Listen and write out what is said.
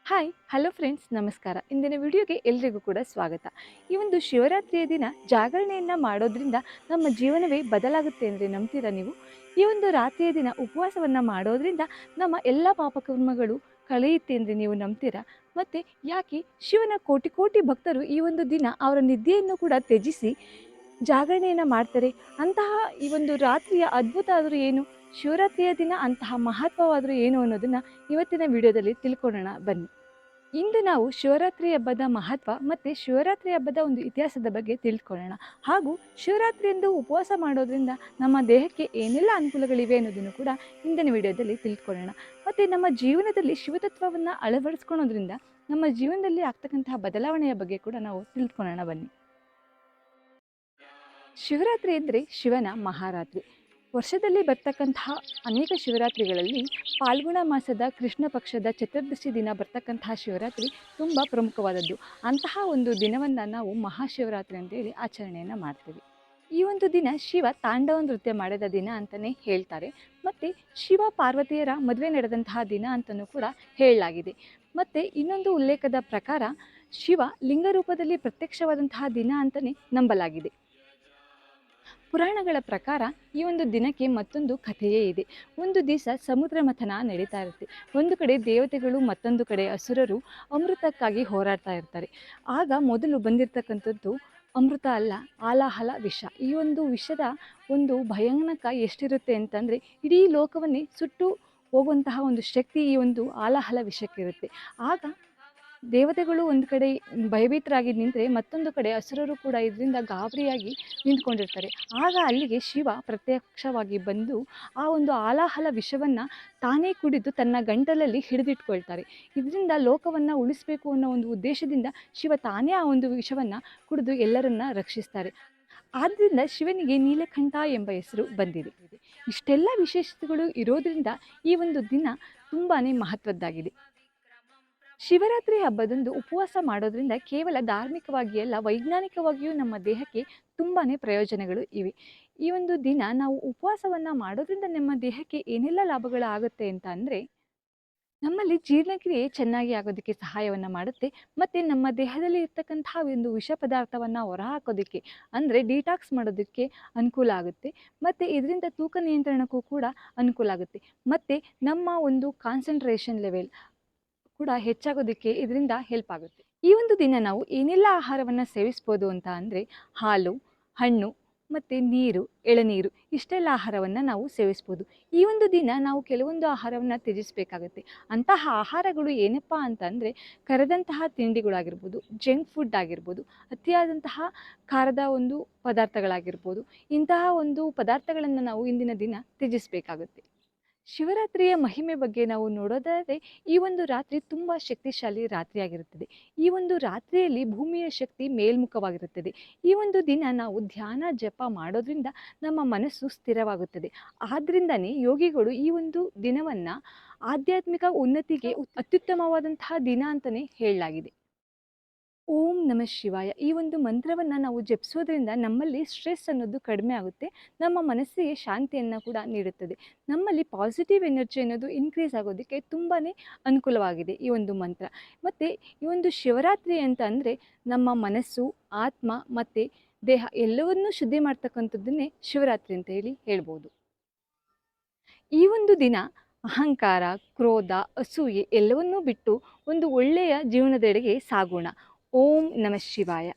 Hi hello friends ನಮಸ್ಕಾರ. ಇಂದಿನ ವಿಡಿಯೋಗೆ ಎಲ್ರಿಗೂ ಕೂಡ ಸ್ವಾಗತ. ಈ ಒಂದು ಶಿವರಾತ್ರಿಯ ದಿನ ಜಾಗರಣೆಯನ್ನು ಮಾಡೋದ್ರಿಂದ ನಮ್ಮ ಜೀವನವೇ ಬದಲಾಗುತ್ತೆ ಅಂದರೆ ನಂಬ್ತೀರಾ ನೀವು? ಈ ಒಂದು ರಾತ್ರಿಯ ದಿನ ಉಪವಾಸವನ್ನು ಮಾಡೋದ್ರಿಂದ ನಮ್ಮ ಎಲ್ಲ ಪಾಪಕರ್ಮಗಳು ಕಳೆಯುತ್ತೆ ಅಂದರೆ ನೀವು ನಂಬ್ತೀರಾ? ಮತ್ತು ಯಾಕೆ ಶಿವನ ಕೋಟಿ ಕೋಟಿ ಭಕ್ತರು ಈ ಒಂದು ದಿನ ಅವರ ನಿದ್ದೆಯನ್ನು ಕೂಡ ತ್ಯಜಿಸಿ ಜಾಗರಣೆಯನ್ನು ಮಾಡ್ತಾರೆ? ಅಂತಹ ಈ ಒಂದು ರಾತ್ರಿಯ ಅದ್ಭುತ ಆದರೂ ಏನು? ಶಿವರಾತ್ರಿಯ ದಿನ ಅಂತಹ ಮಹತ್ವವಾದರೂ ಏನು ಅನ್ನೋದನ್ನು ಇವತ್ತಿನ ವಿಡಿಯೋದಲ್ಲಿ ತಿಳ್ಕೊಳ್ಳೋಣ ಬನ್ನಿ. ಇಂದು ನಾವು ಶಿವರಾತ್ರಿ ಹಬ್ಬದ ಮಹತ್ವ ಮತ್ತು ಶಿವರಾತ್ರಿ ಹಬ್ಬದ ಒಂದು ಇತಿಹಾಸದ ಬಗ್ಗೆ ತಿಳ್ಕೊಳ್ಳೋಣ. ಹಾಗೂ ಶಿವರಾತ್ರಿಯಂದು ಉಪವಾಸ ಮಾಡೋದ್ರಿಂದ ನಮ್ಮ ದೇಹಕ್ಕೆ ಏನೆಲ್ಲ ಅನುಕೂಲಗಳಿವೆ ಅನ್ನೋದನ್ನು ಕೂಡ ಇಂದಿನ ವಿಡಿಯೋದಲ್ಲಿ ತಿಳ್ಕೊಳ್ಳೋಣ. ಮತ್ತು ನಮ್ಮ ಜೀವನದಲ್ಲಿ ಶಿವತತ್ವವನ್ನು ಅಳವಡಿಸ್ಕೊಳ್ಳೋದ್ರಿಂದ ನಮ್ಮ ಜೀವನದಲ್ಲಿ ಆಗ್ತಕ್ಕಂತಹ ಬದಲಾವಣೆಯ ಬಗ್ಗೆ ಕೂಡ ನಾವು ತಿಳ್ಕೊಳ್ಳೋಣ ಬನ್ನಿ. ಶಿವರಾತ್ರಿ ಎಂದರೆ ಶಿವನ ಮಹಾರಾತ್ರಿ. ವರ್ಷದಲ್ಲಿ ಬರ್ತಕ್ಕಂತಹ ಅನೇಕ ಶಿವರಾತ್ರಿಗಳಲ್ಲಿ ಫಾಲ್ಗುಣ ಮಾಸದ ಕೃಷ್ಣ ಪಕ್ಷದ ಚತುರ್ದಶಿ ದಿನ ಬರ್ತಕ್ಕಂತಹ ಶಿವರಾತ್ರಿ ತುಂಬ ಪ್ರಮುಖವಾದದ್ದು. ಅಂತಹ ಒಂದು ದಿನವನ್ನು ನಾವು ಮಹಾಶಿವರಾತ್ರಿ ಅಂತೇಳಿ ಆಚರಣೆಯನ್ನು ಮಾಡ್ತೀವಿ. ಈ ಒಂದು ದಿನ ಶಿವ ತಾಂಡವ ನೃತ್ಯ ಮಾಡಿದ ದಿನ ಅಂತಲೇ ಹೇಳ್ತಾರೆ. ಮತ್ತು ಶಿವ ಪಾರ್ವತಿಯರ ಮದುವೆ ನಡೆದಂತಹ ದಿನ ಅಂತಲೂ ಕೂಡ ಹೇಳಲಾಗಿದೆ. ಮತ್ತು ಇನ್ನೊಂದು ಉಲ್ಲೇಖದ ಪ್ರಕಾರ ಶಿವ ಲಿಂಗರೂಪದಲ್ಲಿ ಪ್ರತ್ಯಕ್ಷವಾದಂತಹ ದಿನ ಅಂತಲೇ ನಂಬಲಾಗಿದೆ. ಪುರಾಣಗಳ ಪ್ರಕಾರ ಈ ಒಂದು ದಿನಕ್ಕೆ ಮತ್ತೊಂದು ಕಥೆಯೇ ಇದೆ. ಒಂದು ದಿವಸ ಸಮುದ್ರ ಮಥನ ನಡೀತಾ ಇರುತ್ತೆ. ಒಂದು ಕಡೆ ದೇವತೆಗಳು, ಮತ್ತೊಂದು ಕಡೆ ಅಸುರರು ಅಮೃತಕ್ಕಾಗಿ ಹೋರಾಡ್ತಾ ಇರ್ತಾರೆ. ಆಗ ಮೊದಲು ಬಂದಿರತಕ್ಕಂಥದ್ದು ಅಮೃತ ಅಲ್ಲ, ಆಲಾಹಲ ವಿಷ. ಈ ಒಂದು ವಿಷದ ಒಂದು ಭಯಾನಕ ಎಷ್ಟಿರುತ್ತೆ ಅಂತಂದರೆ ಇಡೀ ಲೋಕವನ್ನೇ ಸುಟ್ಟು ಹೋಗುವಂತಹ ಒಂದು ಶಕ್ತಿ ಈ ಒಂದು ಆಲಾಹಲ ವಿಷಕ್ಕಿರುತ್ತೆ. ಆಗ ದೇವತೆಗಳು ಒಂದು ಕಡೆ ಭಯಭೀತರಾಗಿ ನಿಂತರೆ, ಮತ್ತೊಂದು ಕಡೆ ಅಸುರರು ಕೂಡ ಇದರಿಂದ ಗಾಬರಿಯಾಗಿ ನಿಂತ್ಕೊಂಡಿರ್ತಾರೆ. ಆಗ ಅಲ್ಲಿಗೆ ಶಿವ ಪ್ರತ್ಯಕ್ಷವಾಗಿ ಬಂದು ಆ ಒಂದು ಆಲಾಹಲ ವಿಷವನ್ನು ತಾನೇ ಕುಡಿದು ತನ್ನ ಗಂಟಲಲ್ಲಿ ಹಿಡಿದಿಟ್ಕೊಳ್ತಾರೆ. ಇದರಿಂದ ಲೋಕವನ್ನು ಉಳಿಸಬೇಕು ಅನ್ನೋ ಒಂದು ಉದ್ದೇಶದಿಂದ ಶಿವ ತಾನೇ ಆ ಒಂದು ವಿಷವನ್ನು ಕುಡಿದು ಎಲ್ಲರನ್ನ ರಕ್ಷಿಸ್ತಾರೆ. ಆದ್ದರಿಂದ ಶಿವನಿಗೆ ನೀಲಕಂಠ ಎಂಬ ಹೆಸರು ಬಂದಿದೆ. ಇಷ್ಟೆಲ್ಲ ವಿಶೇಷತೆಗಳು ಇರೋದರಿಂದ ಈ ಒಂದು ದಿನ ತುಂಬಾ ಮಹತ್ವದ್ದಾಗಿದೆ. ಶಿವರಾತ್ರಿ ಹಬ್ಬದಂದು ಉಪವಾಸ ಮಾಡೋದ್ರಿಂದ ಕೇವಲ ಧಾರ್ಮಿಕವಾಗಿ ಅಲ್ಲ, ವೈಜ್ಞಾನಿಕವಾಗಿಯೂ ನಮ್ಮ ದೇಹಕ್ಕೆ ತುಂಬಾ ಪ್ರಯೋಜನಗಳು ಇವೆ. ಈ ಒಂದು ದಿನ ನಾವು ಉಪವಾಸವನ್ನು ಮಾಡೋದ್ರಿಂದ ನಮ್ಮ ದೇಹಕ್ಕೆ ಏನೆಲ್ಲ ಲಾಭಗಳಾಗುತ್ತೆ ಅಂತ ಅಂದರೆ, ನಮ್ಮಲ್ಲಿ ಜೀರ್ಣಕ್ರಿಯೆ ಚೆನ್ನಾಗಿ ಆಗೋದಕ್ಕೆ ಸಹಾಯವನ್ನು ಮಾಡುತ್ತೆ. ಮತ್ತು ನಮ್ಮ ದೇಹದಲ್ಲಿ ಇರ್ತಕ್ಕಂತಹ ಒಂದು ವಿಷ ಪದಾರ್ಥವನ್ನು ಹೊರಹಾಕೋದಕ್ಕೆ ಅಂದರೆ ಡಿಟಾಕ್ಸ್ ಮಾಡೋದಕ್ಕೆ ಅನುಕೂಲ ಆಗುತ್ತೆ. ಮತ್ತು ಇದರಿಂದ ತೂಕ ನಿಯಂತ್ರಣಕ್ಕೂ ಕೂಡ ಅನುಕೂಲ ಆಗುತ್ತೆ. ಮತ್ತು ನಮ್ಮ ಒಂದು ಕಾನ್ಸಂಟ್ರೇಷನ್ ಲೆವೆಲ್ ಕೂಡ ಹೆಚ್ಚಾಗೋದಕ್ಕೆ ಇದರಿಂದ ಹೆಲ್ಪ್ ಆಗುತ್ತೆ. ಈ ಒಂದು ದಿನ ನಾವು ಏನೆಲ್ಲ ಆಹಾರವನ್ನು ಸೇವಿಸ್ಬೋದು ಅಂತ ಅಂದರೆ, ಹಾಲು, ಹಣ್ಣು ಮತ್ತು ನೀರು, ಎಳನೀರು ಇಷ್ಟೆಲ್ಲ ಆಹಾರವನ್ನು ನಾವು ಸೇವಿಸ್ಬೋದು. ಈ ಒಂದು ದಿನ ನಾವು ಕೆಲವೊಂದು ಆಹಾರವನ್ನು ತ್ಯಜಿಸಬೇಕಾಗತ್ತೆ. ಅಂತಹ ಆಹಾರಗಳು ಏನಪ್ಪ ಅಂತಂದರೆ, ಕರೆದಂತಹ ತಿಂಡಿಗಳಾಗಿರ್ಬೋದು, ಜಂಕ್ ಫುಡ್ ಆಗಿರ್ಬೋದು, ಅತಿಯಾದಂತಹ ಖಾರದ ಒಂದು ಪದಾರ್ಥಗಳಾಗಿರ್ಬೋದು, ಇಂತಹ ಒಂದು ಪದಾರ್ಥಗಳನ್ನು ನಾವು ಇಂದಿನ ದಿನ ತ್ಯಜಿಸಬೇಕಾಗುತ್ತೆ. ಶಿವರಾತ್ರಿಯ ಮಹಿಮೆ ಬಗ್ಗೆ ನಾವು ನೋಡೋದಾದರೆ, ಈ ಒಂದು ರಾತ್ರಿ ತುಂಬ ಶಕ್ತಿಶಾಲಿ ರಾತ್ರಿಯಾಗಿರುತ್ತದೆ. ಈ ಒಂದು ರಾತ್ರಿಯಲ್ಲಿ ಭೂಮಿಯ ಶಕ್ತಿ ಮೇಲ್ಮುಖವಾಗಿರುತ್ತದೆ. ಈ ಒಂದು ದಿನ ನಾವು ಧ್ಯಾನ ಜಪ ಮಾಡೋದ್ರಿಂದ ನಮ್ಮ ಮನಸ್ಸು ಸ್ಥಿರವಾಗುತ್ತದೆ. ಆದ್ದರಿಂದನೇ ಯೋಗಿಗಳು ಈ ಒಂದು ದಿನವನ್ನು ಆಧ್ಯಾತ್ಮಿಕ ಉನ್ನತಿಗೆ ಅತ್ಯುತ್ತಮವಾದಂತಹ ದಿನ ಅಂತಲೇ ಹೇಳಲಾಗಿದೆ. ಓಂ ನಮಃ ಶಿವಾಯ ಈ ಒಂದು ಮಂತ್ರವನ್ನು ನಾವು ಜಪಿಸೋದ್ರಿಂದ ನಮ್ಮಲ್ಲಿ ಸ್ಟ್ರೆಸ್ ಅನ್ನೋದು ಕಡಿಮೆ ಆಗುತ್ತೆ. ನಮ್ಮ ಮನಸ್ಸಿಗೆ ಶಾಂತಿಯನ್ನು ಕೂಡ ನೀಡುತ್ತದೆ. ನಮ್ಮಲ್ಲಿ ಪಾಸಿಟಿವ್ ಎನರ್ಜಿ ಅನ್ನೋದು ಇನ್ಕ್ರೀಸ್ ಆಗೋದಕ್ಕೆ ತುಂಬಾ ಅನುಕೂಲವಾಗಿದೆ ಈ ಒಂದು ಮಂತ್ರ. ಮತ್ತು ಈ ಒಂದು ಶಿವರಾತ್ರಿ ಅಂತ ಅಂದರೆ ನಮ್ಮ ಮನಸ್ಸು, ಆತ್ಮ ಮತ್ತು ದೇಹ ಎಲ್ಲವನ್ನೂ ಶುದ್ಧಿ ಮಾಡ್ತಕ್ಕಂಥದ್ದನ್ನೇ ಶಿವರಾತ್ರಿ ಅಂತ ಹೇಳ್ಬೋದು. ಈ ಒಂದು ದಿನ ಅಹಂಕಾರ, ಕ್ರೋಧ, ಅಸೂಯೆ ಎಲ್ಲವನ್ನೂ ಬಿಟ್ಟು ಒಂದು ಒಳ್ಳೆಯ ಜೀವನದೆಡೆಗೆ ಸಾಗೋಣ. ಓಂ ನಮಃ ಶಿವಾಯ.